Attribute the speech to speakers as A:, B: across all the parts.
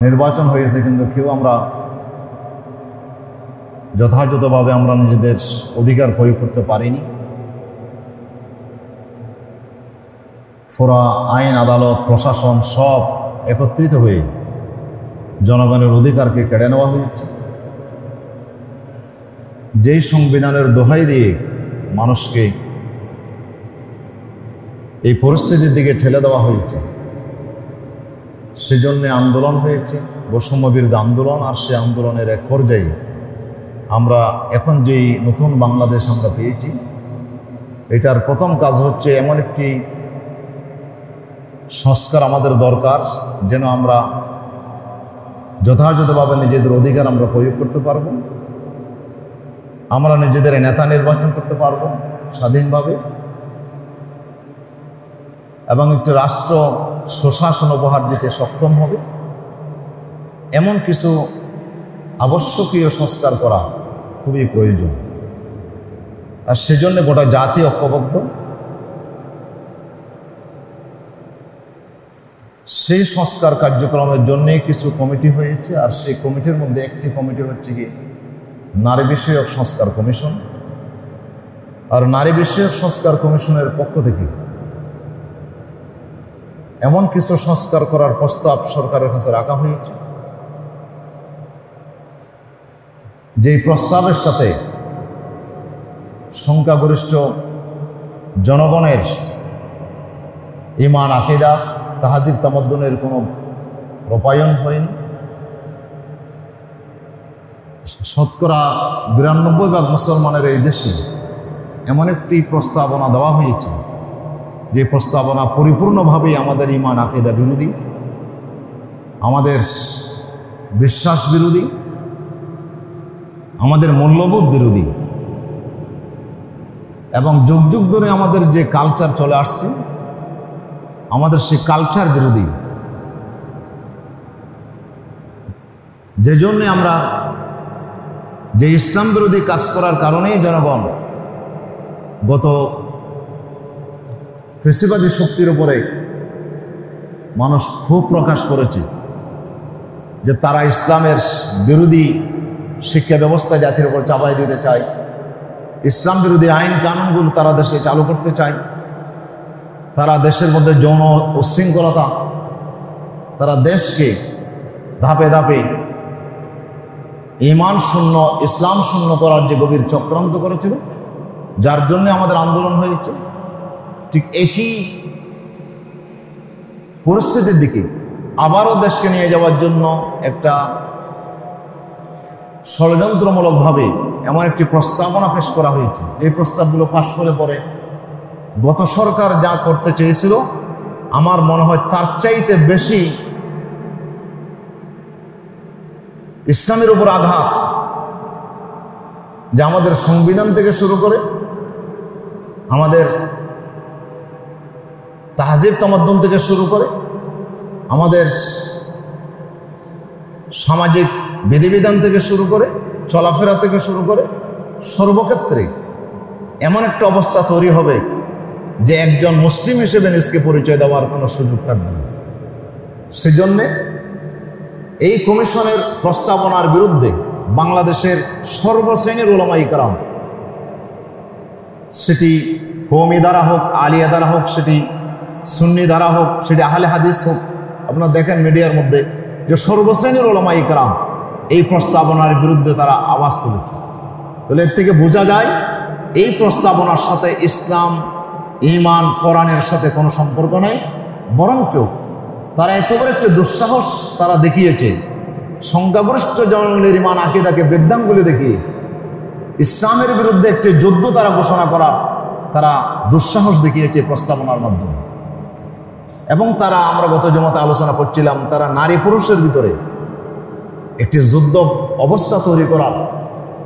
A: নির্বাচন হয়েছে, কিন্তু কেউ আমরা যথাযথভাবে আমরা নিজেদের অধিকার প্রয়োগ করতে পারিনি। পুরা আইন, আদালত, প্রশাসন সব একত্রিত হয়ে জনগণের অধিকারকে কেড়ে নেওয়া হয়েছে। যেই সংবিধানের দোহাই দিয়ে মানুষকে এই পরিস্থিতির দিকে ঠেলে দেওয়া হয়েছে, সেজন্য আন্দোলন হয়েছে, বৈষম্য বিরোধী আন্দোলন। আর সে আন্দোলনের এক পর্যায়ে আমরা এখন যেই নতুন বাংলাদেশ আমরা পেয়েছি, এটার প্রথম কাজ হচ্ছে এমন একটি সংস্কার আমাদের দরকার, যেন আমরা যথাযথভাবে নিজেদের অধিকার আমরা প্রয়োগ করতে পারব, আমরা নিজেদের নেতা নির্বাচন করতে পারব স্বাধীনভাবে, এবং একটি রাষ্ট্র সুশাসন উপহার দিতে সক্ষম হবে। এমন কিছু আবশ্যকীয় সংস্কার করা খুবই প্রয়োজন, আর সেজন্য গোটা জাতি ঐক্যবদ্ধ। সেই সংস্কার কার্যক্রমের জন্যে কিছু কমিটি হয়েছে, আর সেই কমিটির মধ্যে একটি কমিটি হচ্ছে কি নারী বিষয়ক সংস্কার কমিশন। আর নারী বিষয়ক সংস্কার কমিশনের পক্ষ থেকে এমন কিছু সংস্কার করার প্রস্তাব সরকারের কাছে রাখা হয়েছে, যেই প্রস্তাবের সাথে সংখ্যাগরিষ্ঠ জনগণের ঈমান, আকীদা, তাহজিব, তামাদ্দুনের কোনো রূপায়ণ হয়নি। শতকরা 92% মুসলমানের এই দেশে এমন একটি প্রস্তাবনা দেওয়া হয়েছে, যে প্রস্তাবনা পরিপূর্ণভাবেই আমাদের ঈমান, আকীদা বিরোধী, আমাদের বিশ্বাস বিরোধী, আমাদের মূল্যবোধ বিরোধী, এবং যুগ যুগ ধরে আমাদের যে কালচার চলে আসছে, আমাদের সেই কালচার বিরোধী। যে জন্যে আমরা যে ইসলাম বিরোধী কাজ করার কারণেই জনগণ গত ফ্যাসিবাদী শক্তির উপরে মানুষ ক্ষোভ প্রকাশ করেছে, যে তারা ইসলামের বিরোধী শিক্ষা ব্যবস্থা জাতির উপর চাপাই দিতে চায়, ইসলাম বিরোধী আইন কানুনগুলো তারা দেশে চালু করতে চায়, তারা দেশের মধ্যে যৌন উচ্ছৃঙ্খলতা, তারা দেশকে ধাপে ধাপে ঈমান শূন্য, ইসলাম শূন্য করার যে গভীর চক্রান্ত করেছিল, যার জন্য আমাদের আন্দোলন হয়েছে। ঠিক একই পরিস্থিতির দিকে আবারও দেশকে নিয়ে যাওয়ার জন্য একটা ষড়যন্ত্রমূলকভাবে এমন একটি প্রস্তাবনা পেশ করা হয়েছে। এই প্রস্তাবগুলো পাশ হলে পরে গত সরকার যা করতে চেয়েছিল, আমার মনে হয় তার চাইতে বেশি ইসলামের উপর আঘাত, যে আমাদের সংবিধান থেকে শুরু করে আমাদের তাহজিব তামাদ্দুন থেকে শুরু করে আমাদের সামাজিক বিধিবিধান থেকে শুরু করে চলাফেরা থেকে শুরু করে সর্বক্ষেত্রে এমন একটা অবস্থা তৈরি হবে যে একজন মুসলিম হিসেবে নিজকে পরিচয় দেওয়ার কোনো সুযোগ থাকবে না। সেজন্যে এই কমিশনের প্রস্তাবনার বিরুদ্ধে বাংলাদেশের সর্বশ্রেণীর উলামায়ে কেরাম, সেটি কওমি দ্বারা হোক, আলিয়া দ্বারা হোক, সেটি সুন্নি দ্বারা হোক, সেটি আহলে হাদিস হোক, আপনারা দেখেন মিডিয়ার মধ্যে যে সর্বশ্রেণীর উলামায়ে কেরাম এই প্রস্তাবনার বিরুদ্ধে তারা আওয়াজ তুলেছে। তাহলে এর থেকে বোঝা যায় এই প্রস্তাবনার সাথে ইসলাম, ঈমান, কোরআনের সাথে কোনো সম্পর্ক নেই, বরঞ্চ তারা এত বড় একটা দুঃসাহস তারা দেখিয়েছে, সংখ্যাগরিষ্ঠ জনগণের ঈমান, আকীদাকে বৃদ্ধাঙ্গুলি দেখিয়ে ইসলামের বিরুদ্ধে একটি যুদ্ধ তারা ঘোষণা করার তারা দুঃসাহস দেখিয়েছে প্রস্তাবনার মাধ্যমে। এবং তারা, আমরা গত জমাতে আলোচনা করছিলাম, তারা নারী পুরুষের ভিতরে একটি যুদ্ধ অবস্থা তৈরি করার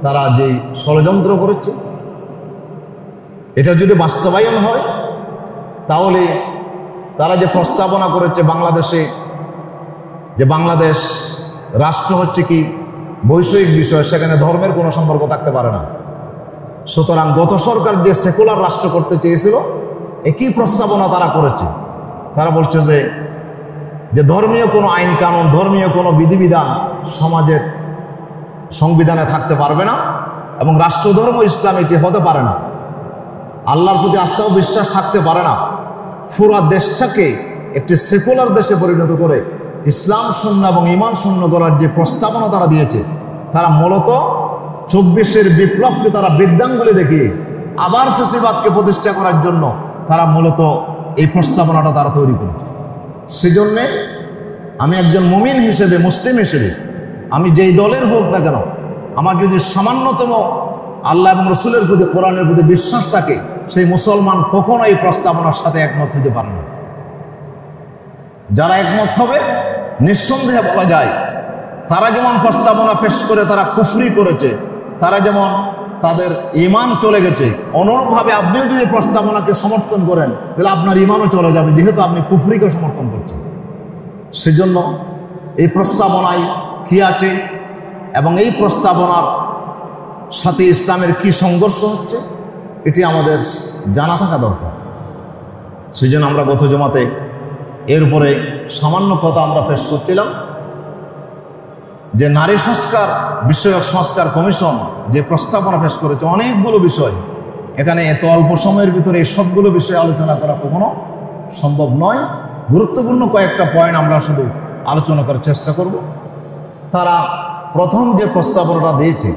A: তারা যে ষড়যন্ত্র করেছে, এটা যদি বাস্তবায়ন হয় তাহলে তারা যে প্রস্তাবনা করেছে বাংলাদেশে, যে বাংলাদেশ রাষ্ট্র হচ্ছে কি বৈষয়িক বিষয়, সেখানে ধর্মের কোনো সম্পর্ক থাকতে পারে না। সুতরাং গত সরকার যে সেকুলার রাষ্ট্র করতে চেয়েছিল, একই প্রস্তাবনা তারা করেছে। তারা বলছে যে যে ধর্মীয় কোনো আইন কানুন, ধর্মীয় কোনো বিধিবিধান সমাজের সংবিধানে থাকতে পারবে না, এবং রাষ্ট্রধর্ম ইসলাম এটি হতে পারে না। আল্লাহর প্রতি আস্থা ও বিশ্বাস থাকতে পারে না। পুরো দেশটাকে একটি সেকুলার দেশে পরিণত করে ইসলাম শূন্য এবং ঈমান শূন্য করার যে প্রস্তাবনা তারা দিয়েছে, তারা মূলত 24-এর বিপ্লবকে তারা বৃদ্ধাঙ্গুলি দেখিয়ে আবার ফ্যাসিবাদকে প্রতিষ্ঠা করার জন্য তারা মূলত এই প্রস্তাবনাটা তারা তৈরি করেছে। সেজন্যে আমি একজন মুমিন হিসেবে, মুসলিম হিসেবে, আমি যেই দলের হোক না কেন, আমার যদি সামান্যতম আল্লাহ এবং রসুলের প্রতি, কোরআনের প্রতি বিশ্বাস থাকে, সেই মুসলমান কখনো এই প্রস্তাবনার সাথে একমত হতে পারে না। যারা একমত হবে, নিঃসন্দেহে বলা যায় তারা যেমন প্রস্তাবনা পেশ করে তারা কুফরি করেছে, তারা যেমন তাদের ঈমান চলে গেছে, অনুরূপভাবে আপনিও যদি প্রস্তাবনাকে সমর্থন করেন তাহলে আপনার ঈমানও চলে যাবে, যেহেতু আপনি কুফরিকে সমর্থন করছেন। সেজন্য এই প্রস্তাবনায় কি আছে এবং এই প্রস্তাবনার সাথে ইসলামের কি সংঘর্ষ হচ্ছে, এটি আমাদের জানা থাকা দরকার। সেজন্য আমরা গত জমাতে এর উপরে সামান্য কথা আমরা পেশ করছিলাম যে নারী সংস্কার বিষয়ক সংস্কার কমিশন যে প্রস্তাবনা পেশ করেছে, অনেকগুলো বিষয়, এখানে এত অল্প সময়ের ভিতরে এই সবগুলো বিষয় আলোচনা করা কখনো সম্ভব নয়। গুরুত্বপূর্ণ কয়েকটা পয়েন্ট আমরা শুধু আলোচনা করার চেষ্টা করব। তারা প্রথম যে প্রস্তাবনাটা দিয়েছে,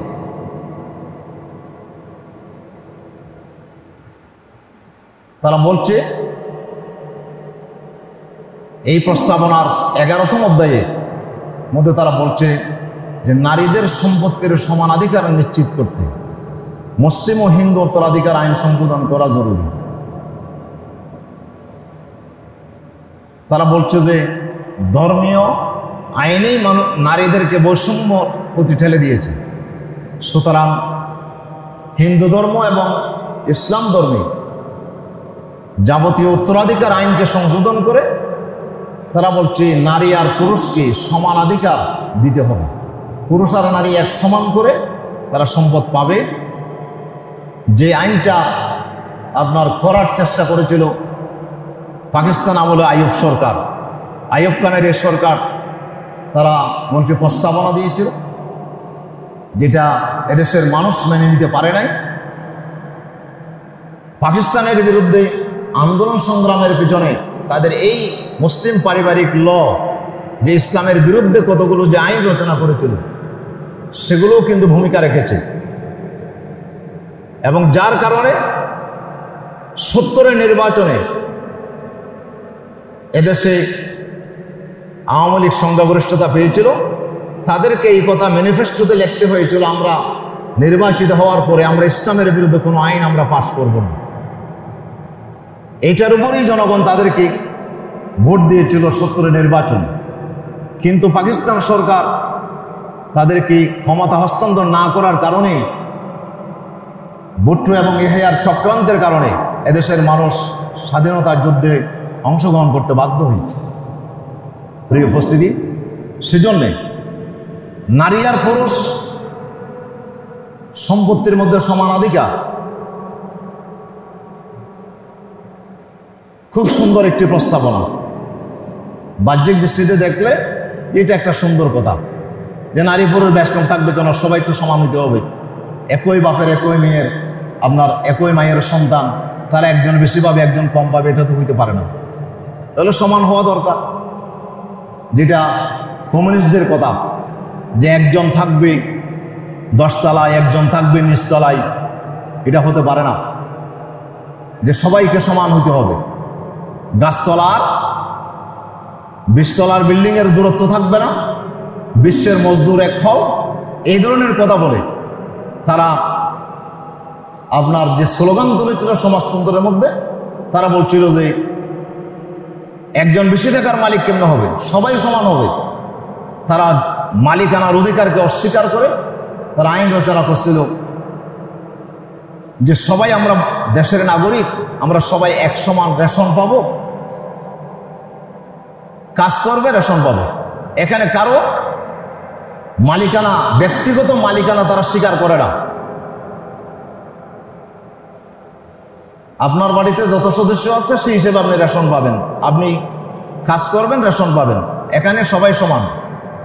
A: তারা বলছে এই প্রস্তাবনার 11তম অধ্যায়ের মধ্যে তারা বলছে যে নারীদের সম্পত্তির সমানাধিকার নিশ্চিত করতে মুসলিম ও হিন্দু উত্তরাধিকার আইন সংশোধন করা জরুরি। তারা বলছে যে ধর্মীয় আইনেই নারীদেরকে বৈষম্য প্রতি ঠেলে দিয়েছে, সুতরাং হিন্দু ধর্ম এবং ইসলাম ধর্মে যাবতীয় উত্তরাধিকার আইনকে সংশোধন করে তারা বলছে নারী আর পুরুষকে সমান অধিকার দিতে হবে, পুরুষ আর নারী এক সমান করে তারা সম্পদ পাবে। যে আইনটা আপনার করার চেষ্টা করেছিল পাকিস্তান আমলে আইয়ুব সরকার, আইয়ুব খানের এই সরকার, তারা মঞ্চে প্রস্তাবনা দিয়েছিল, যেটা এদেশের মানুষ মেনে নিতে পারে নাই। পাকিস্তানের বিরুদ্ধে আন্দোলন সংগ্রামের পিছনে তাদের এই মুসলিম পারিবারিক ল, যে ইসলামের বিরুদ্ধে কতগুলো যে আইন রচনা করেছিল, সেগুলোও কিন্তু ভূমিকা রেখেছে, এবং যার কারণে 70-এর নির্বাচনে এদেশে আওয়ামী লীগ সংখ্যাগরিষ্ঠতা পেয়েছিল। তাদেরকে এই কথা ম্যানিফেস্টোতে লিখতে হয়েছিল, আমরা নির্বাচিত হওয়ার পরে আমরা ইসলামের বিরুদ্ধে কোনো আইন আমরা পাশ করব না। এইটার উপরেই জনগণ তাদেরকে ভোট দিয়েছিল 70-এর নির্বাচন। কিন্তু পাকিস্তান সরকার তাদেরকে ক্ষমতা হস্তান্তর না করার কারণে, ভুট্টো এবং ইহিয়ার চক্রান্তের কারণে এদেশের মানুষ স্বাধীনতার যুদ্ধে অংশগ্রহণ করতে বাধ্য হয়েছে। প্রিয় উপস্থিতি, সেজন্যে নারী আর পুরুষ সম্পত্তির মধ্যে সমান অধিকার খুব সুন্দর একটি প্রস্তাবনা। বাহ্যিক দৃষ্টিতে দেখলে এটা একটা সুন্দর কথা যে নারী পুরুষ ব্যস্ত থাকবে কেন, সবাই তো সমান হইতে হবে। একই বাপের একই মেয়ের, আপনার একই মায়ের সন্তান, তারা একজন বেশি পাবে একজন কম পাবে, এটা তো হইতে পারে না। তাহলে সমান হওয়া দরকার। যেটা কমিউনিস্টদের কথা যে একজন থাকবে 10 তলায়, একজন থাকবে 19 তলায়, এটা হতে পারে না। যে সবাইকে সমান হইতে হবে। গাছতলার 20 তলার বিল্ডিংয়ের দূরত্ব থাকবে না, বিশ্বের মজদুর এক হও, এই ধরনের কথা বলে তারা আপনার যে স্লোগান তুলেছিল সমাজতন্ত্রের মধ্যে, তারা বলছিল যে একজন বেশি টাকার মালিক কেমন হবে, সবাই সমান হবে। তারা মালিকানার অধিকারকে অস্বীকার করে তারা আইন রচনা করছিল যে সবাই আমরা দেশের নাগরিক, আমরা সবাই এক সমান রেশন পাবো, কাজ করবে রেশন পাবো। এখানে কারো মালিকানা, ব্যক্তিগত মালিকানা তারা স্বীকার করে না। আপনার বাড়িতে যত সদস্য আছে সেই হিসেবে আপনি রেশন পাবেন, আপনি কাজ করবেন রেশন পাবেন। এখানে সবাই সমান,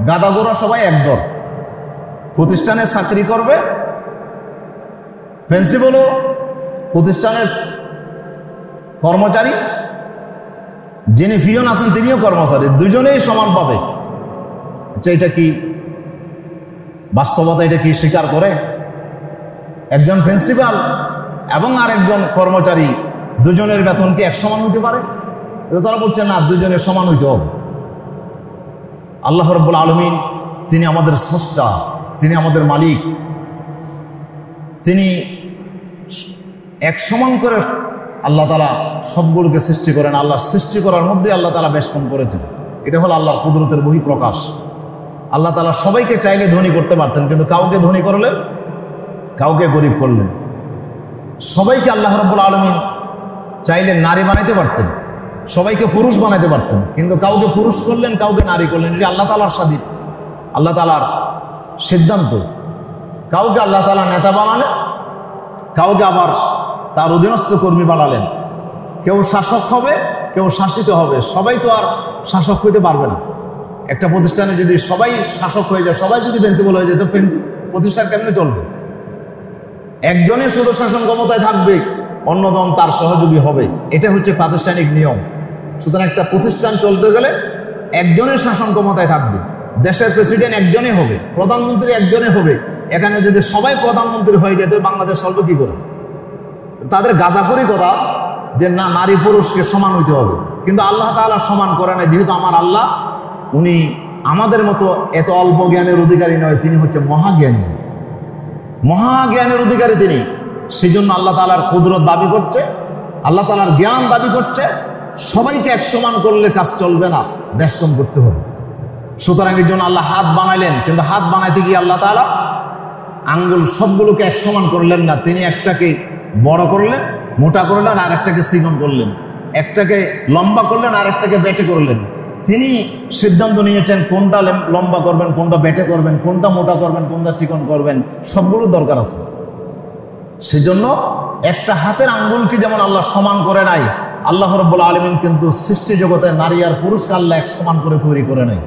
A: গাদাগোড়া সবাই একদল। প্রতিষ্ঠানে চাকরি করবে, প্রিন্সিপালও প্রতিষ্ঠানের কর্মচারী, যিনি পিয়ন আছেন তিনিও কর্মচারী, দুজনেই সমান পাবে। আচ্ছা, এটা কি বাস্তবতা? এটা কি স্বীকার করে? একজন প্রিন্সিপাল এবং আরেকজন কর্মচারী দুজনের বেতন কি এক সমান হইতে পারে? তারা বলছে না, দুজনের সমান হইতে হবে। আল্লাহ রাব্বুল আলামিন তিনি আমাদের স্রষ্টা, তিনি আমাদের মালিক, তিনি এক সমান করে আল্লাহ তাআলা সবগুলোকে সৃষ্টি করেন। আল্লাহর সৃষ্টি করার মধ্যে আল্লাহ তাআলা বেশ কম করেছেন। এটা হলো আল্লাহর কুদরতের বহিঃপ্রকাশ। আল্লাহ তাআলা সবাইকে চাইলে ধনী করতে পারতেন, কিন্তু কাউকে ধনী করলেন, কাউকে গরিব করলেন। সবাইকে আল্লাহ রাব্বুল আলামিন চাইলে নারী বানাইতে পারতেন, সবাইকে পুরুষ বানাইতে পারতেন, কিন্তু কাউকে পুরুষ করলেন, কাউকে নারী করলেন। এটা আল্লাহ তাআলার স্বাধীন, আল্লাহ তাআলার সিদ্ধান্ত। কাউকে আল্লাহ তাআলা নেতা বানালেন, কাউকে আবার তার অধীনস্থ কর্মী বানালেন। কেউ শাসক হবে, কেউ শাসিত হবে। সবাই তো আর শাসক হইতে পারবে না। একটা প্রতিষ্ঠানে যদি সবাই শাসক হয়ে যায়, সবাই যদি প্রিন্সিপাল হয়ে যায়, তো প্রতিষ্ঠান কেমনে চলবে? একজনই শুধু শাসন ক্ষমতায় থাকবে, অন্যজন তার সহযোগী হবে। এটা হচ্ছে প্রাতিষ্ঠানিক নিয়ম। সুতরাং একটা প্রতিষ্ঠান চলতে গেলে একজনের শাসন ক্ষমতায় থাকবে। দেশের প্রেসিডেন্ট একজনই হবে, প্রধানমন্ত্রী একজনই হবে। এখানে যদি সবাই প্রধানমন্ত্রী হয়ে যেত, বাংলাদেশ চলবে কি করে? তাদের গাঁজাখুরি কথা যে না, নারী পুরুষকে সমান হইতে হবে, কিন্তু আল্লাহ তাআলা সমান করে না। যেহেতু আমার আল্লাহ, উনি আমাদের মতো এত অল্প জ্ঞানের অধিকারী নয়, তিনি হচ্ছে মহাজ্ঞানী, মহাজ্ঞানের অধিকারী তিনি। সেই জন্য আল্লাহ তাআলার কুদরত দাবি করছে, আল্লাহ তাআলার জ্ঞান দাবি করছে। সবাইকে এক সমান করলে কাজ চলবে না, বেশ কম করতে হবে। সুতরাং এর জন্য আল্লাহ হাত বানাইলেন, কিন্তু হাত বানাইতে গিয়ে আল্লাহ তাআলা আঙ্গুল সবগুলোকে এক সমান করলেন না। তিনি একটাকে বড় করলেন, মোটা করলেন, আর একটাকে চিকন করলেন। একটাকে লম্বা করলেন, আর একটাকে বেটে করলেন। তিনি সিদ্ধান্ত নিয়েছেন কোনটা লম্বা করবেন, কোনটা বেটে করবেন, কোনটা মোটা করবেন, কোনটা চিকন করবেন, সবগুলো দরকার আছে। সেজন্য একটা হাতের আঙ্গুলকে যেমন আল্লাহ সমান করে নাই, আল্লাহ রাব্বুল আলামিন কিন্তু সৃষ্টি জগতে নারী আর পুরুষকে আল্লাহ এক সমান করে তৈরি করে নাই।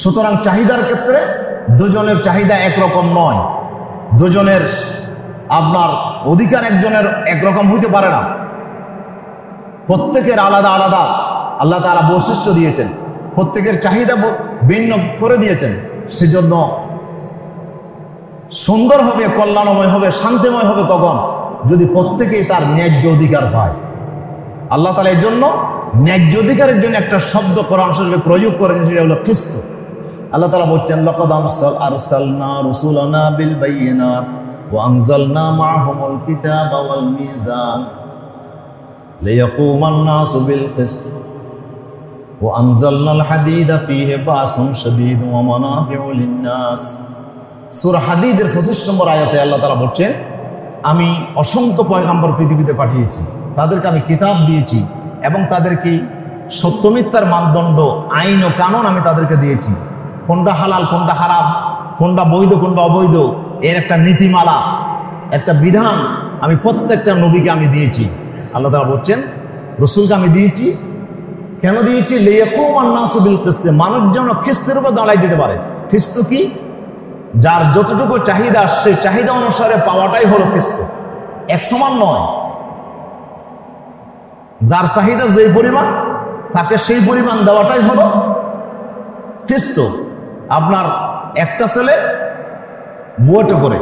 A: সুতরাং চাহিদার ক্ষেত্রে দুজনের চাহিদা একরকম নয়, দুজনের আপনার অধিকার একজনের একরকম হইতে পারে না। প্রত্যেকের আলাদা আলাদা আল্লাহ তাআলা বৈশিষ্ট্য দিয়েছেন, প্রত্যেকের চাহিদা ভিন্ন করে দিয়েছেন। সেজন্য সুন্দর হবে, কল্যাণময় হবে, শান্তিময় হবে কখন? যদি প্রত্যেকেই তার ন্যায্য অধিকার পায়। আল্লাহ তাআলা এর জন্য ন্যায্য অধিকারের জন্য একটা শব্দ কোরআন শরীফে প্রয়োগ করেন, সেটা হলো কিসত। আল্লাহ তাআলা বলছেন, লাকাদ আরসালনা রাসূলানা বিল বায়িনাত ওয়া আনজালনা মাআহুমুল কিতাবা ওয়াল মিজান লিয়াকুমান নাসু বিল কিসত ওয়া আনজালনাল হাদিদা ফীহি বাসুন শাদীদ ওয়া মানাফিউ লিন-নাস। সূরা হাদিদের 25 নম্বর আয়াতে আল্লাহ তাআলা বলছেন, আমি অসংখ্য পয়গম্বর পৃথিবীতে পাঠিয়েছি, তাদেরকে আমি কিতাব দিয়েছি এবং তাদেরকে সত্য মিথ্যার মানদণ্ড, আইন ও কানুন আমি তাদেরকে দিয়েছি। কোনটা হালাল, কোনটা হারাম, কোনটা বৈধ, কোনটা অবৈধ, এর একটা নীতিমালা, একটা বিধান আমি প্রত্যেকটা নবীকে আমি দিয়েছি। আল্লাহ তাআলা বলছেন, রসুলকে আমি দিয়েছি। কেন দিয়েছি? লিয়াকুমান নাসু বিল কিসত, মানুষ যেন কিস্তের উপর দাঁড়াই যেতে পারে। কিস্ত কি? যার যতটুকু চাহিদা, সেই চাহিদা অনুসারে পাওয়াটাই হলো কিস্ত, এক সমান নয়। যার চাহিদা যেই পরিমাণ, তাকে সেই পরিমাণ দেওয়াটাই হলো কিস্ত। আপনার একটা ছেলে বুয়েটে পড়ে,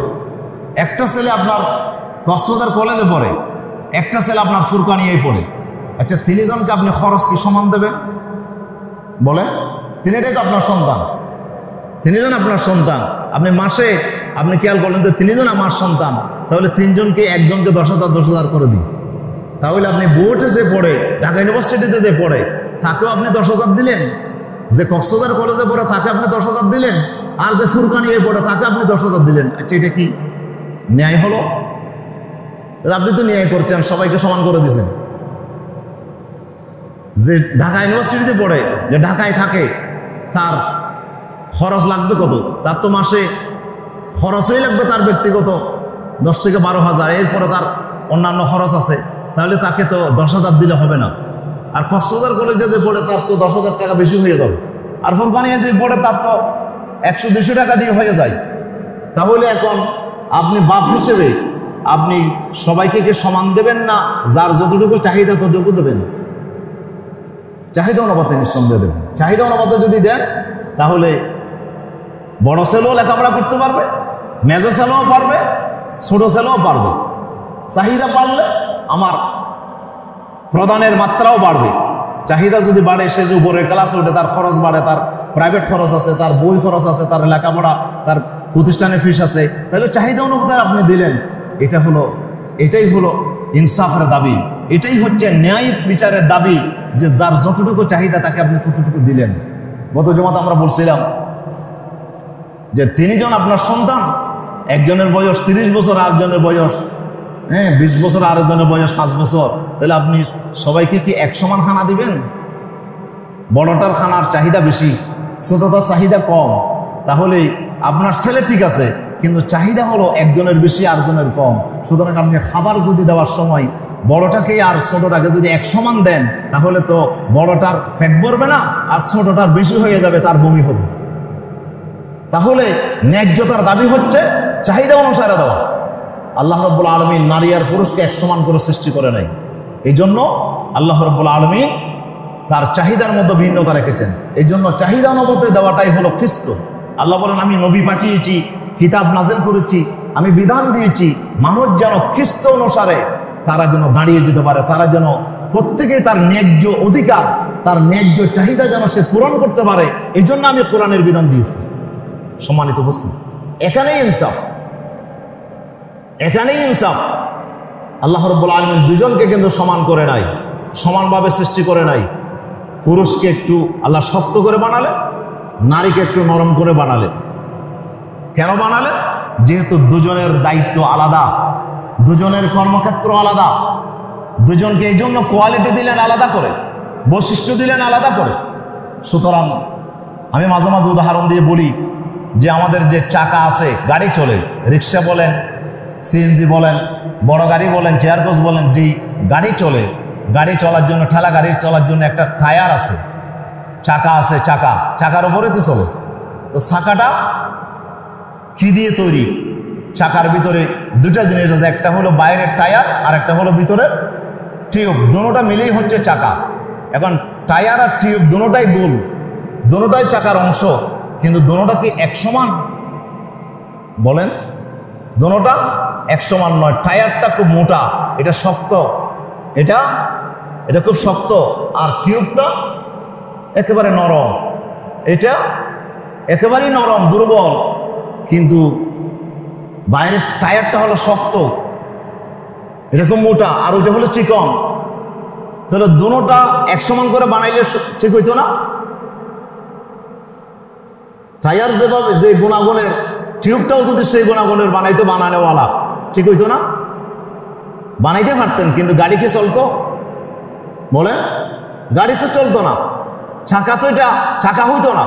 A: একটা ছেলে আপনার কক্সবাজার কলেজে পড়ে, একটা ছেলে আপনার ফুরকানিয়ায় পড়ে। আচ্ছা, তিনজনকে আপনি খরচ কি সমান দেবেন? বলেন, তিনটাই তো আপনার সন্তান, তিনজন আপনার সন্তান। আপনি মাসে আপনি খেয়াল করলেন যে তিনজন আমার সন্তান, তাহলে তিনজনকে একজনকে 10,000 করে দিন। তাহলে আপনি বুয়েটে যে পড়ে, ঢাকা ইউনিভার্সিটিতে যে পড়ে, তাকেও আপনি 10,000 দিলেন। যে কক্সবাজার কলেজে পড়ে, তাকে আপনি 10,000 দিলেন। আর যে ফুরকানিয়ায় পড়ে, তাকে আপনি 10,000 দিলেন। আচ্ছা, এটা কি ন্যায় হলো? আপনি তো ন্যায় করছেন, সবাইকে সমান করে দিয়েছেন। যে ঢাকা ইউনিভার্সিটিতে পড়ে, যে ঢাকায় থাকে, তার খরচ লাগবে কত? তার তো মাসে খরচই লাগবে তার ব্যক্তিগত 10 থেকে 12,000, এরপরে তার অন্যান্য খরচ আছে। তাহলে তাকে তো 10,000 দিলে হবে না। আর কক্সবাজার কলেজে যে পড়ে তার তো 10,000 টাকা বেশি হয়ে যাবে, আর ফুরকানিয়া যে পড়ে তার তো 100-200 টাকা দিয়ে হয়ে যায়। তাহলে এখন আপনি বাপ হিসেবে আপনি সবাইকে কি সমান দেবেন, না যার যতটুকু চাহিদা ততটুকু দেবেন? চাহিদা অনুপাতে নিঃসন্দেহ দেবেন। চাহিদা অনুপাতে যদি দেন তাহলে বড় ছেলেও লেখাপড়া করতে পারবে, মেজো ছেলেও পারবে, ছোট ছেলেও পারবে। চাহিদা বাড়লে আমার প্রদানের মাত্রাও বাড়বে। চাহিদা যদি বাড়ে, সে যে উপরের ক্লাসে উঠে, তার খরচ বাড়ে, তার প্রাইভেট খরচ আছে, তার বই খরচ আছে, তার লেখাপড়া, তার প্রতিষ্ঠানের ফিস আছে, তাহলে চাহিদা অনুপাতে আপনি দিলেন। এটাই হলো ইনসাফের দাবি, এটাই হচ্ছে ন্যায় বিচারের দাবি, যে যার যতটুকু চাহিদা তাকে আপনি ততটুকু দিলেন। গত জমাতে আমরা বলছিলাম যে 3 জন আপনার সন্তান, একজনের বয়স 30 বছর, আরেকজনের বয়স 20 বছর, আরেকজনের বয়স 5 বছর, তাহলে আপনি সবাইকে কি এক সমান খানা দিবেন? বড়টার খানার চাহিদা বেশি, ছোটটার চাহিদা কম। তাহলে আপনার ছেলে ঠিক আছে, কিন্তু চাহিদা হলো একজনের বেশি আরেকজনের কম। সুতরাং আপনি খাবার যদি দেওয়ার সময় বড়টাকে আর ছোটটাকে যদি এক সমান দেন, তাহলে তো বড়টার পেট ভরবে না, আর ছোটটার বেশি হয়ে যাবে, তার বমি হবে। তাহলে ন্যায্যতার দাবি হচ্ছে চাহিদা অনুসারে দেওয়া। আল্লাহ রাব্বুল আলামিন নারী আর পুরুষকে এক সমান করে সৃষ্টি করে নাই। এই জন্য আল্লাহ রাব্বুল আলামিন তার চাহিদার মধ্যে ভিন্নতা রেখেছেন। এই জন্য চাহিদা অনুপাতে দেওয়াটাই হলো খ্রিস্ট। আল্লাহ বলেন, আমি নবী পাঠিয়েছি, কিতাব নাজিল করেছি, আমি বিধান দিয়েছি, মানুষ যেন খ্রিস্ট অনুসারে তারা যেন দাঁড়িয়ে যেতে পারে, তারা যেন প্রত্যেকে তার ন্যায্য অধিকার, তার ন্যায্য চাহিদা যেন সে পূরণ করতে পারে। এই জন্য আমি কোরআনের বিধান দিয়েছি। সম্মানিত উপস্থিতি, এখানেই ইনসাফ, এখানেই ইনসাফ। আল্লাহ রাব্বুল আলামিন দুজনকে কিন্তু সমান করে নাই, সমানভাবে সৃষ্টি করে নাই। পুরুষকে একটু আল্লাহ শক্ত করে বানালে, নারীকে একটু নরম করে বানালে। কেন বানালে? যেহেতু দুজনের দায়িত্ব আলাদা, দুজনের কর্মক্ষেত্র আলাদা, দুজনকে এই জন্য কোয়ালিটি দিলেন আলাদা করে, বৈশিষ্ট্য দিলেন আলাদা করে। সুতরাং আমি মাঝে মাঝে উদাহরণ দিয়ে বলি যে আমাদের যে চাকা আছে, গাড়ি চলে, রিক্সা বলেন, সিএনজি বলেন, বড় গাড়ি বলেন, চেয়ার কোচ বলেন, যে গাড়ি চলে, গাড়ি চলার জন্য, ঠেলা গাড়ি চলার জন্য একটা টায়ার আছে, চাকা আছে, চাকার উপরে তো চলে। তো চাকাটা কি দিয়ে তৈরি? চাকার ভিতরে দুটা জিনিস আছে, একটা হলো বাইরের টায়ার আর একটা হলো ভিতরের টিউব। দুটোটা মিলেই হচ্ছে চাকা। এখন টায়ার আর টিউব দুটোটাই গোল, দুটোটাই চাকার অংশ, কিন্তু দুটোটা কি এক সমান? বলেন, দুটোটা এক সমান নয়। টায়ারটা খুব মোটা, এটা শক্ত, এটা খুব শক্ত, আর টিউবটা একেবারে নরম, এটা একেবারেই নরম, দুর্বল। কিন্তু বাইরের টায়ারটা হলো শক্ত, এটা খুব মোটা, আর ওইটা হলো চিকন। তাহলে দুটোটা এক সমান করে বানাইলে ঠিক হইতো না? টায়ার যেভাবে যে গুণাগুণের, টিউবটাও যদি সেই গুণাগুণের বানাইতো বানানোওয়ালা, ঠিক হইতো না? বানাইতে পারতেন, কিন্তু গাড়ি কি চলতো? বলেন, গাড়ি তো চলতো না। চাকা তো এটা চাকা হইতো না।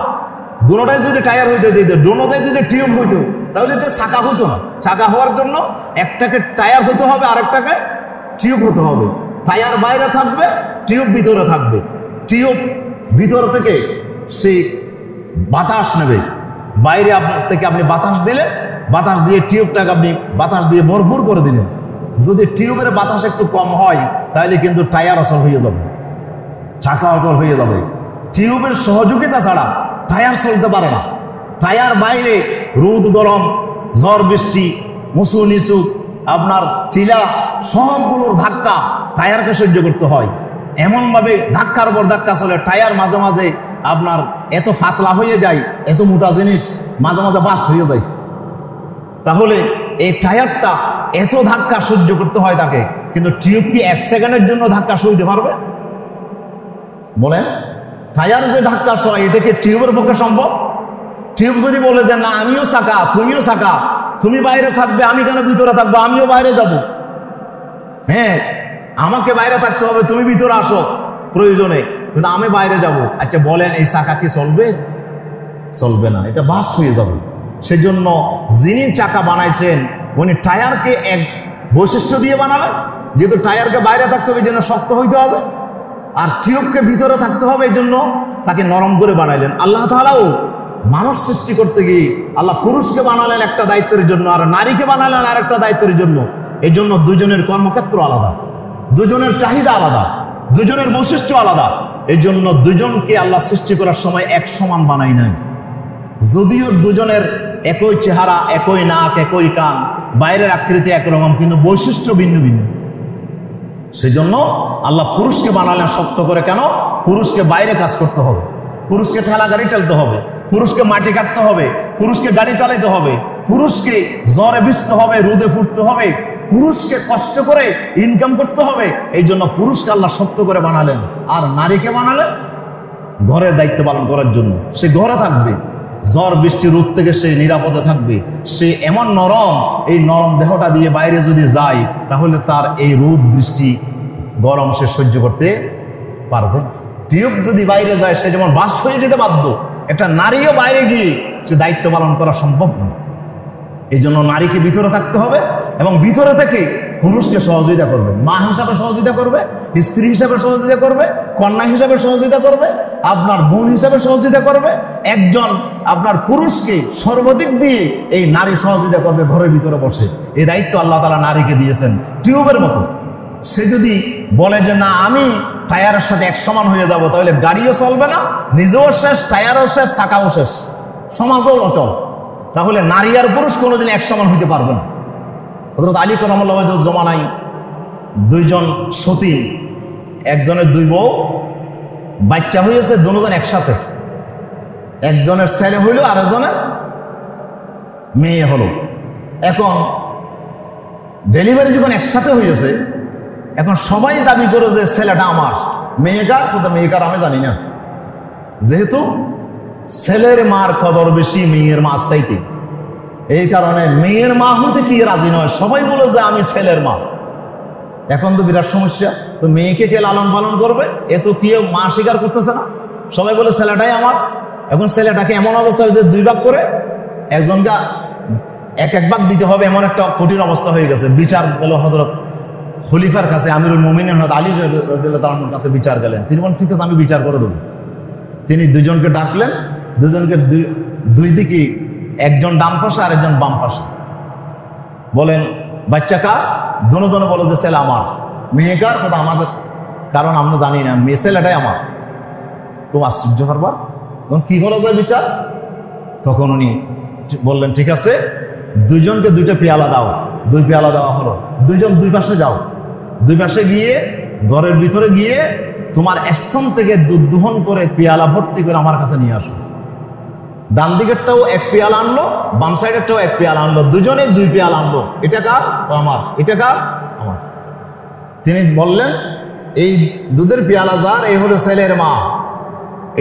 A: দুটোটাই যদি টায়ার হইতে যেত, দুটোটাই যদি টিউব হইতো, তাহলে এটা চাকা হইতো না। চাকা হওয়ার জন্য একটাকে টায়ার হতে হবে, আরেকটাকে টিউব হতে হবে। টায়ার বাইরে থাকবে, টিউব ভিতরে থাকবে। টিউব ভিতর থেকে সে বাতাস নেবে, বাইরে থেকে আপনি বাতাস দিলেন, বাতাস দিয়ে টিউবটাকে আপনি বাতাস দিয়ে ভরপুর করে দিলেন। যদি টিউবের বাতাস একটু কম হয়, তাহলে কিন্তু টায়ার অচল হয়ে যাবে, চাকা অচল হয়ে যাবে। টিউবের সহযোগিতা ছাড়া টায়ার চলতে পারে না। টায়ার বাইরে রোদ গরম, ঝড় বৃষ্টি, মুসু নিচু, আপনার টিলা, সবগুলোর ধাক্কা টায়ারকে সহ্য করতে হয়। এমনভাবে ধাক্কার উপর ধাক্কা চলে, টায়ার মাঝে মাঝে আপনার এত ফাতলা হয়ে যায়, এত মোটা জিনিস মাঝে মাঝে বাস্ট হয়ে যায়। তাহলে এই টায়ারটা এত ধাক্কা সহ্য করতে হয় তাকে, কিন্তু টিউব কি 1 সেকেন্ডের জন্য ধাক্কা সইতে পারবে? বলেন, টায়ার যে ধাক্কা সয়, এটা কি টিউবের পক্ষে সম্ভব? টিউব যদি বলে যে না, আমিও চাকা, তুমিও চাকা, তুমি বাইরে থাকবে, আমি কেন ভিতরে থাকবো, আমিও বাইরে যাব, হ্যাঁ আমাকে বাইরে থাকতে হবে, তুমি ভিতরে আসো প্রয়োজনে, কিন্তু আমি বাইরে যাব। আচ্ছা বলেন, এই চাকা কি চলবে? চলবে না, এটা বাস্ট হয়ে যাবে। সেজন্য যিনি চাকা বানাইছেন, উনি টায়ারকে এক বৈশিষ্ট্য দিয়ে বানালেন, যেহেতু টায়ারকে বাইরে থাকতে হবে, যেন শক্ত হইতে হবে। আর টিউবকে ভিতরে থাকতে হবে, এই জন্য তাকে নরম করে বানাইলেন। আল্লাহ তাআলাও মানুষ সৃষ্টি করতে গিয়ে আল্লাহ পুরুষকে বানালেন একটা দায়িত্বের জন্য, আর নারীকে বানালেন আর একটা দায়িত্বের জন্য। এই জন্য দুজনের কর্মক্ষেত্র আলাদা, দুজনের চাহিদা আলাদা, দুজনের বৈশিষ্ট্য আলাদা। এই জন্য দুজনকে আল্লাহ সৃষ্টি করার সময় এক সমান বানাই নাই। যদিও দুজনের একই চেহারা, একই নাক, একই কান, বাইরের আকৃতি একরকম, কিন্তু বৈশিষ্ট্য ভিন্ন ভিন্ন। সেই জন্য আল্লাহ পুরুষকে বানালেন শক্ত করে। কেন? পুরুষকে বাইরে কাজ করতে হবে, পুরুষকে ঠেলা গাড়ি ঠেলতে হবে, পুরুষকে মাটি কাটতে হবে, পুরুষকে গাড়ি চালাইতে হবে, পুরুষকে জ্বরে ভিজতে হবে, রোদে ফুটতে হবে, পুরুষকে কষ্ট করে ইনকাম করতে হবে। এই জন্য পুরুষকে আল্লাহ শক্ত করে বানালেন। আর নারীকে বানালেন ঘরের দায়িত্ব পালন করার জন্য। সে ঘরে থাকবে, ঝড় বৃষ্টি রোদ থেকে সে নিরাপদে থাকবে। সে এমন নরম, এই নরম দেহটা দিয়ে বাইরে যদি যায় তাহলে তার এই রোদ বৃষ্টি গরম সে সহ্য করতে পারবে না। টিউব যদি বাইরে যায় সে যেমন বাস্ট হয়ে যেতে বাধ্য, একটা নারীও বাইরে গিয়ে সে দায়িত্ব পালন করা সম্ভব নয়। এই জন্য নারীকে ভিতরে থাকতে হবে এবং ভিতরে থেকে পুরুষকে সহযোগিতা করবে, মা হিসাবে সহযোগিতা করবে, স্ত্রী হিসাবে সহযোগিতা করবে, কন্যা হিসাবে সহযোগিতা করবে, আপনার বোন হিসাবে সহযোগিতা করবে। একজন আপনার পুরুষকে সর্বাধিক দিয়ে এই নারী সহযোগিতা করবে ঘরের ভিতরে বসে। এই দায়িত্ব আল্লাহ তাআলা নারীকে দিয়েছেন টিউবের মতো। সে যদি বলে যে না আমি টায়ারের সাথে এক সমান হয়ে যাব, তাহলে গাড়িও চলবে না, নিজেও শেষ, টায়ারও শেষ, চাকাও শেষ, সমাজও অচল। তাহলে নারী আর পুরুষ কোনোদিন এক সমান হইতে পারবে না। হযরত আলী কারামাল্লাহু ওয়াজহুর জমানায় দুইজন সতী, একজনের দুই বউ, বাচ্চা হয়েছে দুজন একসাথে। একজনের ছেলে হইল, আরেকজনের মেয়ে হলো। এখন ডেলিভারি যখন একসাথে হয়েছে, এখন সবাই দাবি করে যে ছেলেটা আমার, মেয়ে কার, কোথা মেয়ে কার আমি জানি না। যেহেতু ছেলের মার কদর বেশি মেয়ের মা চাইতে, এই কারণে মেয়ের মা হতে কি রাজি নয়, সবাই বলে যে আমি ছেলের মা। এখন তো বিরাট সমস্যা, তো মেয়েকে কে লালন পালন করবে? এ তো কেউ মা স্বীকার করতেছে না, সবাই বলে ছেলেটাই আমার। এখন ছেলেটাকে এমন অবস্থা হয়েছে দুই ভাগ করে, একজনকে এক ভাগ দিতে হবে, এমন একটা কঠিন অবস্থা হয়ে গেছে। বিচার গেল হযরত খলিফার কাছে, আমিরুল মুমিনিন হযরত আলী রাদিয়াল্লাহু তাআলার কাছে বিচার গেলেন। তিনি বলেন ঠিক আছে আমি বিচার করে দেবো। তিনি দুজনকে ডাকলেন, দুজনকে দুই দিকে, একজন ডান পাশে আর একজন বাম পাশে। বলেন বাচ্চা কার? দোনো বলে যে ছেলে আমার। মেয়ে কার? কথা আমাদের, কারণ আমরা জানি না, মেয়ে ছেলেটাই আমার। খুব আশ্চর্য ব্যাপার। কি করা যায় বিচার? তখন উনি বললেন ঠিক আছে দুইজনকে দুইটা পেয়ালা দাও। দুই পেয়ালা দেওয়া হলো। দুইজন দুই পাশে যাও, দুই পাশে গিয়ে ঘরের ভিতরে গিয়ে তোমার স্তন থেকে দুধ দোহন করে পেয়ালা ভর্তি করে আমার কাছে নিয়ে আসো। ডান দিকেরটাও এক পেয়ালা আনলো, বাম সাইডেরটাও এক পেয়ালা আনলো, দুজনে দুই পেয়ালা আনলো। এটা কার? আমার। এটা কার? আমার। তিনি বললেন এই দুধের পেয়ালা যার, এই হলো ছেলের মা,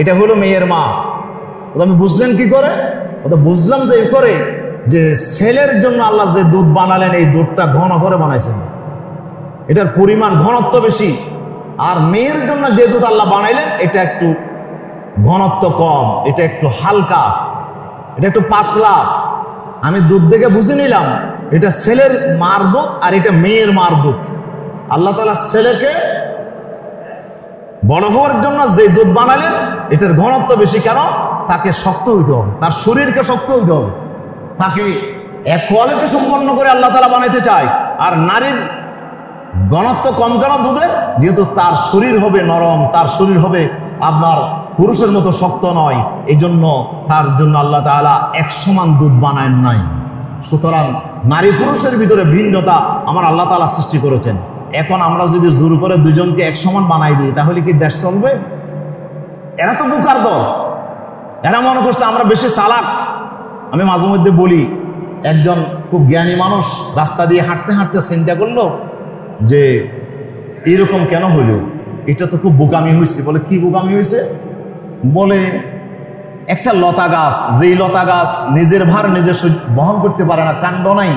A: এটা হলো মেয়ের মা। আমি বুঝলেন কি করে? ওটা বুঝলাম যে এই করে যে ছেলের জন্য আল্লাহ যে দুধ বানালেন, এই দুধটা ঘন করে বানাইছেন, এটার পরিমাণ ঘনত্ব বেশি। আর মেয়ের জন্য যে দুধ আল্লাহ বানাইলেন, এটা একটু ঘনত্ব কম, এটা একটু হালকা, এটা একটু পাতলা। আমি দুধ দেখে বুঝে নিলাম এটা ছেলের মার দুধ আর এটা মেয়ের মার দুধ। আল্লাহ তাআলা ছেলেকে বড় হওয়ার জন্য যে দুধ বানালেন, এটার ঘনত্ব বেশি। কেন? তাকে শক্ত হইতে হবে, তার শরীরকে শক্ত হইতে হবে, তাকে এক কোয়ালিটি সম্পন্ন করে আল্লাহ তাআলা বানাইতে চায়। আর নারীর ঘনত্ব কম কেন দুধের? যেহেতু তার শরীর হবে নরম, তার শরীর হবে আপনার পুরুষের মতো শক্ত নয়। এই জন্য তার জন্য আল্লাহ তাআলা এক সমান দুধ বানায় নাই। সুতরাং নারী পুরুষের ভিতরে ভিন্নতা আমার আল্লাহ তাআলা সৃষ্টি করেছেন। এখন আমরা যদি জোর করে দুজনকে এক সমান বানাই দিই, তাহলে কি দেশ চলবে? এরা তো বোকার দল, এরা মনে করছে আমরা বেশি চালাক। আমি মাঝে মধ্যে বলি, একজন খুব জ্ঞানী মানুষ রাস্তা দিয়ে হাঁটতে হাঁটতে চিন্তা করলো যে এরকম কেন হইল, এটা তো খুব বোকামি হয়েছে। বলে কি বোকামি হয়েছে? বলে একটা লতা গাছ, যেই লতা গাছ নিজের ভার নিজে বহন করতে পারে না, কাণ্ড নাই,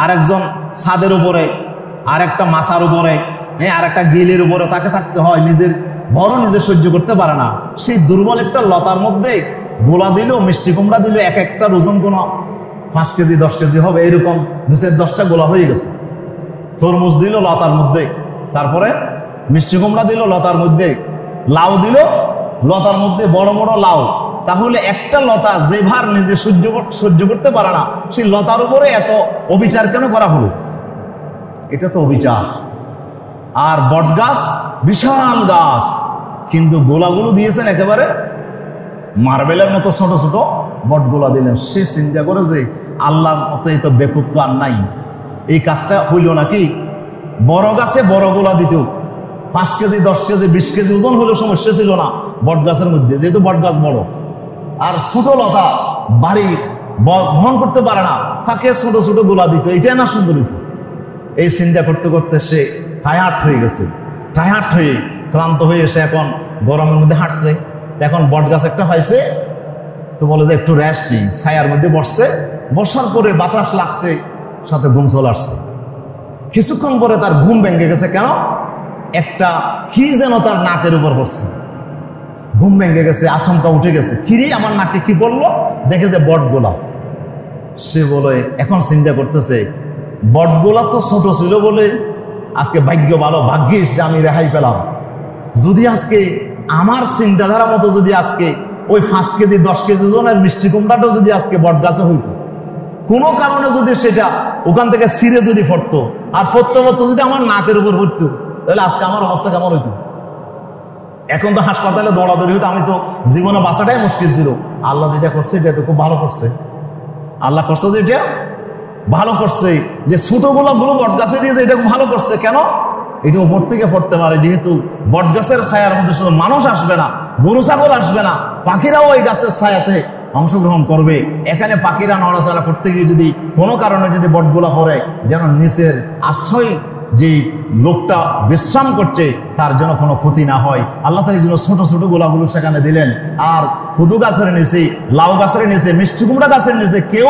A: আর একজন ছাদের উপরে, আর একটা মাছার উপরে, আর একটা গিলের উপরে তাকে থাকতে হয়, নিজের বড় নিজে সহ্য করতে পারে না। সেই দুর্বল একটা লতার মধ্যে গোলা দিল, মিষ্টি কুমড়া দিল, এক একটা ওজন কোনো 5 কেজি 10 কেজি হবে, এরকম 2-10টা গোলা হয়ে গেছে। তরমুজ দিল লতার মধ্যে, তারপরে মিষ্টি কুমড়া দিল লতার মধ্যে, লাউ দিল লতার মধ্যে, বড় বড় লাউ। তাহলে একটা লতা যে ভার নিজে সহ্য করতে পারে না, সেই লতার উপরে এত অবিচার কেন করা হলো? এটা তো অবিচার। আর বট গাছ বিশাল গাছ, কিন্তু গোলাগুলো দিয়েছেন একেবারে মার্বেলের মতো ছোট ছোট বটগোলা দিলেন। সে চিন্তা করে যে আল্লাহর মতো এই তো বেকুব তো আর নাই, এই কাজটা হইল নাকি? বড় গাছে বড় গোলা দিত, 5 কেজি 10 কেজি 20 কেজি ওজন হলেও সমস্যা ছিল না বট গাছের মধ্যে, যেহেতু বট গাছ বড়। আর ছোট লতা বাড়ি বহন করতে পারে না, তাকে ছোট ছোট গোলা দিত, এটাই না সুন্দর হইত। এই চিন্তা করতে করতে সে টায়ার্ড হয়ে গেছে, টায়ার্ড হয়ে ক্লান্ত হয়ে এসে এখন গরমের মধ্যে হাঁটছে। এখন বট গাছ একটা পাইছে, তো বলে যে একটু রেস্ট নেই, ছায়ার মধ্যে বসছে। বসার পরে বাতাস লাগছে, সাথে ঘুম চলে আসছে। কিছুক্ষণ পরে তার ঘুম ভেঙে গেছে। কেন? একটা কি যেন তার নাকের উপর পড়ছে। ঘুম ভেঙে গেছে, আশঙ্কা উঠে গেছে, কিরে আমার নাকে কি পড়লো? দেখে যে বটগোলা। সে বলে এখন চিন্তা করতেছে, বটগোলা তো ছোট ছিল বলে আজকে ভাগ্য ভালো, ভাগ্যিস যে আমি রেহাই পেলাম। যদি আজকে আমার চিন্তাধারা মতো যদি আজকে ওই 5 কেজি 10 কেজি ওজনের মিষ্টি কুমড়াটা যদি আজকে বট গাছে হইতো, কোনো কারণে যদি সেটা ওখান থেকে ছিঁড়ে যদি পড়তো, আর পড়তে পড়তো যদি আমার নাকের উপর পড়তো, তাহলে আজকে আমার অবস্থা কেমন হইতো? এখন তো হাসপাতালে দৌড়াদৌড়ি হইতো, আমি তো জীবনে বাঁচাটাই মুশকিল ছিল। আল্লাহ যেটা করছে এটা তো খুব ভালো করছে। আল্লাহ করছে যে এটা ভালো করছে, যে ছোট গোলাপগুলো বট গাছে দিয়েছে, এটা খুব ভালো করছে। কেন? এটা উপর থেকে পড়তে পারে, যেহেতু বট গাছের ছায়ার মধ্যে শুধু মানুষ আসবে না, গরু ছাগল আসবে না, পাখিরাও ওই গাছের ছায়াতে অংশগ্রহণ করবে। এখানে পাখিরা নড়াচড়া করতে গিয়ে যদি কোনো কারণে যদি বটগোলা পড়ে, যেন নিচের আশ্রয় যে লোকটা বিশ্রাম করছে তার যেন কোনো ক্ষতি না হয়। আল্লাহ তাআলা এই জন্য ছোট ছোট গোলাগুলো সেখানে দিলেন। আর কদু গাছের নিচে, লাউ গাছের নিচে, মিষ্টি কুমড়া গাছের নিচে কেউ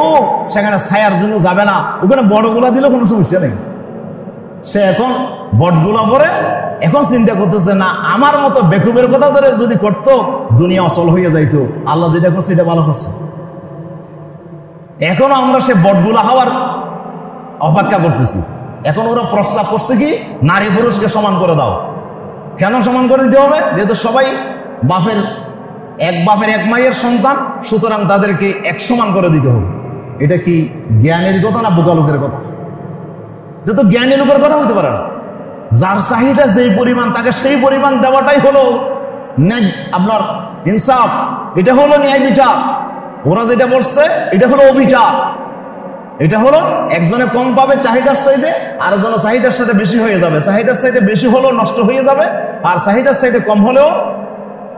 A: সেখানে ছায়ার জন্য যাবে না। ওখানে বড় গোলা দিলেও কোনো সমস্যা নেই। সে এখন বটগোলা পরে এখন চিন্তা করতেছে না, আমার মতো বেকুবের কথা ধরে যদি করতো দুনিয়া অচল হয়ে যাইতো। আল্লাহ যেটা করছে এটা ভালো করছে। এখনো আমরা সে বটগোলা হওয়ার অপেক্ষা করতেছি। এখন ওরা প্রস্তাব করছে কি, নারী পুরুষকে সমান করে দাও। কেন সমান করে দিতে হবে? যেহেতু সবাই বাপের এক মায়ের সন্তান, সুতরাং তাদেরকে এক সমান করে দিতে হবে। এটা কি জ্ঞানের কথা না বোকা লোকের কথা? যত জ্ঞানী লোকের কথা হতে পারে না। যার চাহিদা যেই পরিমাণ, তাকে সেই পরিমাণ দেওয়াটাই হলো আপনার ইনসাফ, এটা হলো ন্যায় বিচার। ওরা যেটা বলছে এটা হলো অবিচার। এটা হলো একজনে কম পাবে চাহিদার চাইতে, আর একজনের চাহিদার সাথে বেশি হয়ে যাবে। চাহিদার চাইতে বেশি হলেও নষ্ট হয়ে যাবে, আর চাহিদার চাইতে কম হলেও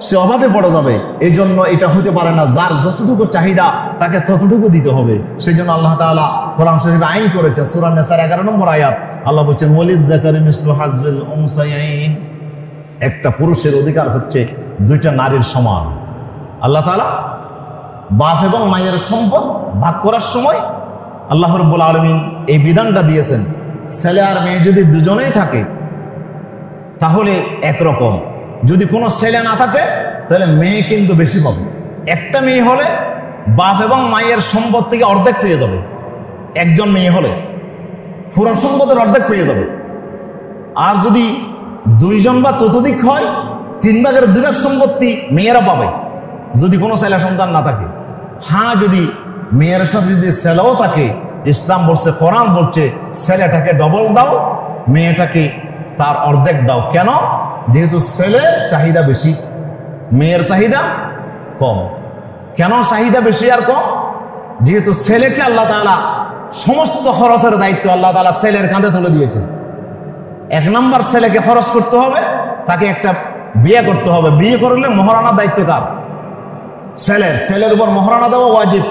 A: সে অভাবে পড়ে যাবে। এই জন্য এটা হতে পারে না, যার যতটুকু চাহিদা তাকে ততটুকু দিতে হবে। সেই জন্য আল্লাহ তাআলা কোরআন শরীফে আইন করেছে। সূরা নিসার 11 নম্বর আয়াত আল্লাহ বলছেন, ওয়ালিয-যাকারি মিসলু হাজ্জিল উনসায়াইন। একটা পুরুষের অধিকার হচ্ছে 2টা নারীর সমান। আল্লাহ তাআলা বাপ এবং মায়ের সম্পদ ভাগ করার সময় আল্লাহ রাব্বুল আলামিন এই বিধানটা দিয়েছেন। ছেলে আর মেয়ে যদি দুজনেই থাকে তাহলে একরকম, যদি কোনো ছেলে না থাকে তাহলে মেয়ে কিন্তু বেশি পাবে। একটা মেয়ে হলে বাপ এবং মায়ের সম্পদ থেকে অর্ধেক পেয়ে যাবে। একজন মেয়ে হলে পুরো সম্পদের অর্ধেক পেয়ে যাবে। আর যদি 2 জন বা ততোধিক হয়, 3 ভাগের 2 ভাগ সম্পত্তি মেয়েরা পাবে, যদি কোনো ছেলে সন্তান না থাকে। হ্যাঁ, যদি মেয়ের সাথে যদি ছেলেও থাকে, ইসলাম বলছে, কোরআন বলছে, ছেলেটাকে ডবল দাও, মেয়েটাকে তার অর্ধেক দাও। কেন? যেহেতু ছেলের চাহিদা বেশি, মেয়ের চাহিদা কম। কেন চাহিদা বেশি আর কম? যেহেতু ছেলেকে আল্লাহ তাআলা সমস্ত খরচের দায়িত্ব আল্লাহ তাআলা ছেলের কাঁধে তুলে দিয়েছেন। 1 নম্বর ছেলেকে খরচ করতে হবে, তাকে একটা বিয়ে করতে হবে। বিয়ে করলে মহারানার দায়িত্ব কার? ছেলের উপর মহারানা দেওয়া ওয়াজিব।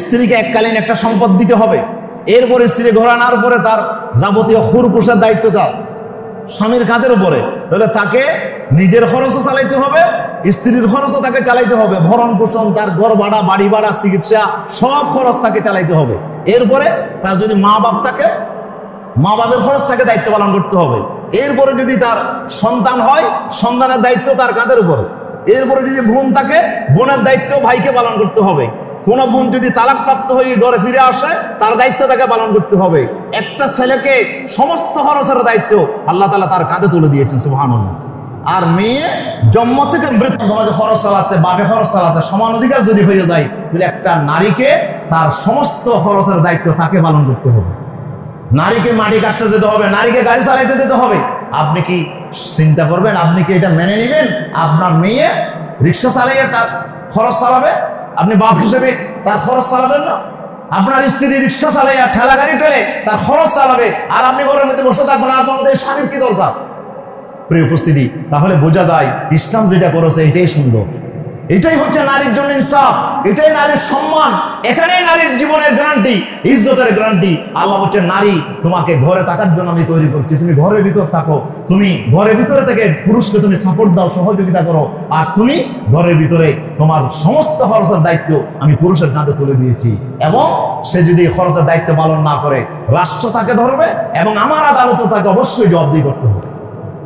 A: স্ত্রীকে এককালীন একটা সম্পদ দিতে হবে। এরপর স্ত্রী ঘর আনার পরে তার যাবতীয় খুরপুষের দায়িত্ব কার? স্বামীর কাঁধের উপরে। তাহলে তাকে নিজের খরচও চালাইতে হবে, স্ত্রীর খরচও তাকে চালাইতে হবে। ভরণ পোষণ, তার ঘর ভাড়া, বাড়ি ভাড়া, চিকিৎসা, সব খরচ তাকে চালাইতে হবে। এরপরে তার যদি মা বাপ থাকে, মা বাপের খরচ তাকে দায়িত্ব পালন করতে হবে। এরপরে যদি তার সন্তান হয়, সন্তানের দায়িত্ব তার কাঁধের উপরে। এরপরে যদি বোন থাকে, বোনের দায়িত্ব ভাইকে পালন করতে হবে। কোন বোন যদি তালাকপ্রাপ্ত হয়ে ঘরে ফিরে আসে, তার দায়িত্ব তাকে পালন করতে হবে। একটা ছেলেকে সমস্ত খরচের দায়িত্ব আল্লাহ তাআলা তার কাঁধে তুলে দিয়েছেন, সুবহানাল্লাহ। আর মেয়ে জন্ম থেকে মৃত্যু তোমাকে খরচ চালাচ্ছে, বাপে খরচ চালাচ্ছে, সমান অধিকার যদি হয়ে যায়, তাহলে একটা নারীকে তার সমস্ত খরচের দায়িত্ব তাকে পালন করতে হবে। নারীকে মাটি কাটতে যেতে হবে, নারীকে গাড়ি চালাইতে যেতে হবে। আপনি কি চিন্তা করবেন, আপনি কি এটা মেনে নেবেন আপনার মেয়ে রিক্সা চালাইয়ে তার খরচ চালাবে? আপনি বাপ হিসেবে তার খরচ চালাবেন না? আপনার স্ত্রী রিক্সা চালাইয়া ঠেলা গাড়ি ঠেলে তার খরচ চালাবে, আর আপনি ঘরের মধ্যে বসে থাকবেন। আপনার মধ্যে স্বামীর কি দরকার? প্রিয় উপস্থিতি, তাহলে বোঝা যায় ইসলাম যেটা করেছে এটাই সুন্দর, এটাই হচ্ছে নারীর জন্য ইনসাফ, এটাই নারীর সম্মান, এখানেই নারীর জীবনের গ্যারান্টি, ইজ্জতের গ্যারান্টি। আল্লাহ বলছে নারী তোমাকে ঘরে থাকার জন্য আমি তৈরি করছি, তুমি ঘরের ভিতর থাকো, তুমি ঘরের ভিতরে থেকে পুরুষকে তুমি সাপোর্ট দাও, সহযোগিতা করো, আর তুমি ঘরের ভিতরে তোমার সমস্ত খরচের দায়িত্ব আমি পুরুষের কাঁধে তুলে দিয়েছি। এবং সে যদি খরচের দায়িত্ব পালন না করে, রাষ্ট্র তাকে ধরবে এবং আমার আদালতও তাকে অবশ্যই জবাবদিহি করতে হবে।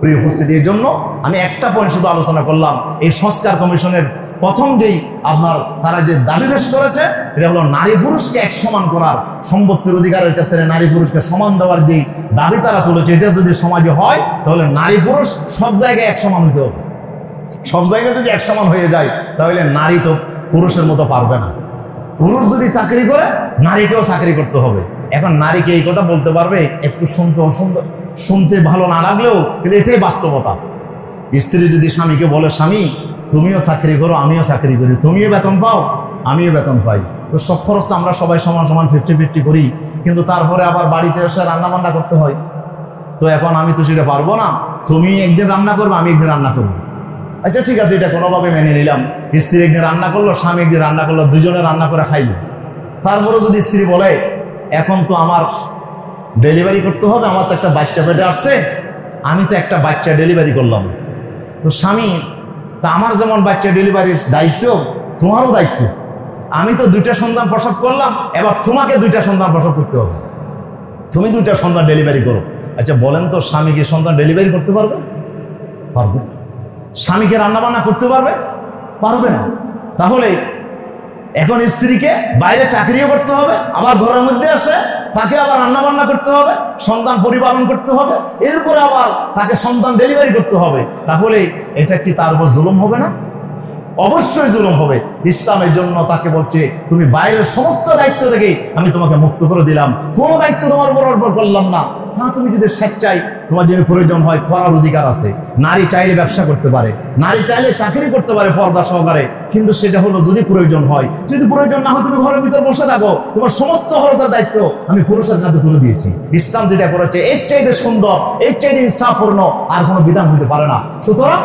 A: প্রিয় উপস্থিতির জন্য আমি একটা পয়েন্ট শুধু আলোচনা করলাম। এই সংস্কার কমিশনের প্রথম যেই আপনার তারা যে দাবি পেশ করেছে, এটা হলো নারী পুরুষকে এক সমান করার, সম্পত্তির অধিকারের ক্ষেত্রে নারী পুরুষকে সমান দেওয়ার যেই দাবি তারা তুলেছে, এটা যদি সমাজে হয় তাহলে নারী পুরুষ সব জায়গায় এক সমান হতে হবে। সব জায়গায় যদি এক সমান হয়ে যায় তাহলে নারী তো পুরুষের মতো পারবে না। পুরুষ যদি চাকরি করে, নারীকেও চাকরি করতে হবে। এখন নারীকে এই কথা বলতে পারবে, একটু শুনতে ভালো না লাগলেও কিন্তু এটাই বাস্তবতা। স্ত্রী যদি স্বামীকে বলে, স্বামী তুমিও চাকরি করো আমিও চাকরি করি, তুমিও বেতন পাও আমিও বেতন পাই, তো সব খরচ তো আমরা সবাই সমান সমান 50-50 করি, কিন্তু তারপরে আবার বাড়িতে এসে রান্না বান্না করতে হয়। তো এখন আমি তো সেটা পারবো না, তুমি একদিন রান্না করবে আমি একদিন রান্না করবো। আচ্ছা ঠিক আছে, এটা কোনোভাবে মেনে নিলাম। স্ত্রী একদিন রান্না করলো, স্বামী একদিন রান্না করলো, দুজনে রান্না করে খাইল। তারপরে যদি স্ত্রী বলে এখন তো আমার ডেলিভারি করতে হবে, আমার তো একটা বাচ্চা পেটে আসছে, আমি তো একটা বাচ্চা ডেলিভারি করলাম, তো স্বামী তা আমার যেমন বাচ্চা ডেলিভারির দায়িত্ব তোমারও দায়িত্ব, আমি তো 2টা সন্তান প্রসব করলাম, এবার তোমাকে 2টা সন্তান প্রসব করতে হবে, তুমি 2টা সন্তান ডেলিভারি করো। আচ্ছা বলেন তো, স্বামী কি সন্তান ডেলিভারি করতে পারবে? পারবে। স্বামীকে রান্নাবান্না করতে পারবে? পারবে না। তাহলে এখন স্ত্রীকে বাইরে চাকরিও করতে হবে, আবার ঘরের মধ্যে আসে তাকে আবার রান্নাবান্না করতে হবে, সন্তান পরিপালন করতে হবে, এরপরে আবার তাকে সন্তান ডেলিভারি করতে হবে। তাহলে এটা কি তার উপর জুলুম হবে না? অবশ্যই জুলুম হবে। ইসলামের জন্য তাকে বলছে তুমি বাইরের সমস্ত দায়িত্ব থেকে আমি তোমাকে মুক্ত করে দিলাম, কোনো দায়িত্ব তোমার উপর অর্পণ করলাম না। হ্যাঁ, তুমি যদি স্বেচ্ছায় তোমার যদি প্রয়োজন হয় করার অধিকার আছে। নারী চাইলে ব্যবসা করতে পারে, নারী চাইলে চাকরি করতে পারে পর্দা সহকারে, কিন্তু সেটা হলো যদি প্রয়োজন হয়। যদি প্রয়োজন না হয় তুমি ঘরের ভিতর বসে থাকো, তোমার সমস্ত খরচের দায়িত্ব আমি পুরুষের কাঁধে তুলে দিয়েছি। ইসলাম যেটা করেছে এর চাইতে সুন্দর, এর চাইতে ইনসাফপূর্ণ আর কোনো বিধান হতে পারে না। সুতরাং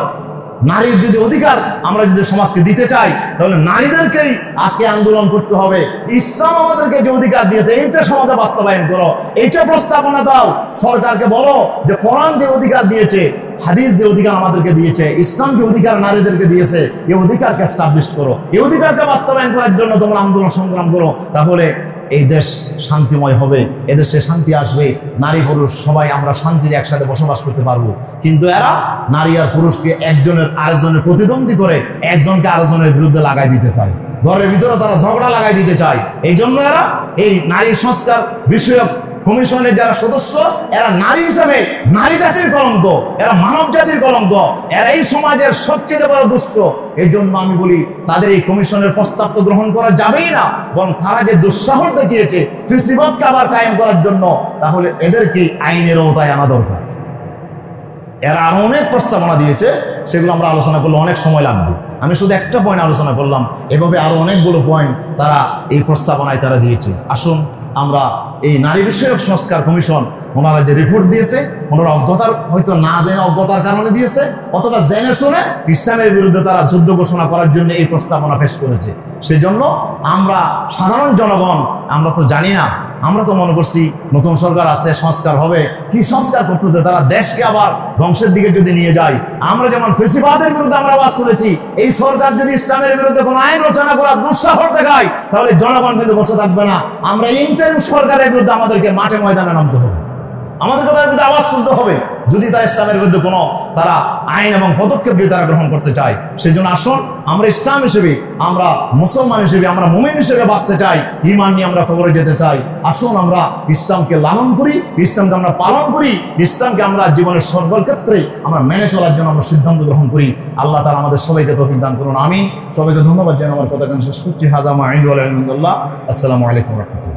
A: নারীর যদি অধিকার আমরা যদি সমাজকে দিতে চাই, তাহলে নারীদেরকেই আজকে আন্দোলন করতে হবে। ইসলাম আমাদেরকে যে অধিকার দিয়েছে এইটা সমাজে বাস্তবায়ন করো, এইটা প্রস্তাবনা দাও। সরকারকে বলো যে কোরআন যে অধিকার দিয়েছে, হাদিস যে অধিকার আমাদেরকে দিয়েছে, ইসলাম যে অধিকার নারীদেরকে দিয়েছে, এই অধিকারকে এস্টাবলিশ করো, এই অধিকারকে বাস্তবায়ন করার জন্য তোমরা আন্দোলন সংগ্রাম করো। তাহলে এই দেশ শান্তিময় হবে, এদেশে শান্তি আসবে, নারী পুরুষ সবাই আমরা শান্তিতে একসাথে বসবাস করতে পারবো। কিন্তু এরা নারী আর পুরুষকে একজনের আরেকজনের প্রতিদ্বন্দ্বী করে একজনকে আরেকজনের বিরুদ্ধে লাগাই দিতে চায়, ঘরের ভিতরে তারা ঝগড়া লাগাই দিতে চায়। এই জন্য এরা এই নারী সংস্কার বিষয়ক কমিশনের যারা সদস্য, এরা নারী হিসেবে নারী জাতির কলঙ্ক, এরা মানব জাতির কলঙ্ক, এরা এই সমাজের সবচেয়ে বড় দুষ্ট। এই জন্য আমি বলি তাদের এই কমিশনের প্রস্তাব তো গ্রহণ করা যাবেই না, বরং তারা যে দুঃসাহস দেখিয়েছে ফিসিবাদকে আবার কায়েম করার জন্য, তাহলে এদেরকে আইনের আওতায় আনা দরকার। এরা আরো অনেক প্রস্তাবনা দিয়েছে, সেগুলো আমরা আলোচনা করলে অনেক সময় লাগবে। আমি শুধু একটা পয়েন্ট আলোচনা করলাম, এভাবে আরো অনেকগুলো পয়েন্ট তারা এই প্রস্তাবনায় তারা দিয়েছে। আসুন আমরা এই নারী বিষয়ক সংস্কার কমিশন ওনারা যে রিপোর্ট দিয়েছে, ওনারা অজ্ঞতার হয়তো না জেনে অজ্ঞতার কারণে দিয়েছে, অথবা জেনে শুনে ইসলামের বিরুদ্ধে তারা যুদ্ধ ঘোষণা করার জন্য এই প্রস্তাবনা পেশ করেছে। সেজন্য আমরা সাধারণ জনগণ আমরা তো জানি না, আমরা তো মনে করছি নতুন সরকার আছে, সংস্কার হবে। কি সংস্কার করতেছে তারা? দেশকে আবার ধ্বংসের দিকে যদি নিয়ে যায়। আমরা যেমন ফেসিবাদের বিরুদ্ধে আমরা আওয়াজ তুলেছি, এই সরকার যদি ইসলামের বিরুদ্ধে কোনো আইন রচনা করার দুঃসাহস দেখায়, তাহলে জনগণ কিন্তু বসে থাকবে না। আমরা ইন্টারিম সরকারের বিরুদ্ধে আমাদেরকে মাঠে ময়দানে নামতে হবে, আমাদের কথা কিন্তু আওয়াজ তুলতে হবে। যদি তারা ইসলামের বিরুদ্ধে কোনো তারা আইন এবং পদক্ষেপ যদি তারা গ্রহণ করতে চায়। সেই জন্য আসুন আমরা ইসলাম হিসেবে, আমরা মুসলমান হিসেবে, আমরা মুমিন হিসেবে বাঁচতে চাই, ঈমান নিয়ে আমরা কবরে যেতে চাই। আসুন আমরা ইসলামকে লালন করি, ইসলামকে আমরা পালন করি, ইসলামকে আমরা জীবনের সকল ক্ষেত্রে আমরা মেনে চলার জন্য আমরা সিদ্ধান্ত গ্রহণ করি। আল্লাহ তাআলা আমাদের সবাইকে তৌফিক দান করুন, আমিন। সবাইকে ধন্যবাদ জানিয়ে আমার কথা শেষ করছি। হাজা মা ইনদু আলহামদুলিল্লাহ। আসসালামু আলাইকুম ওয়া রাহমাতুল্লাহ।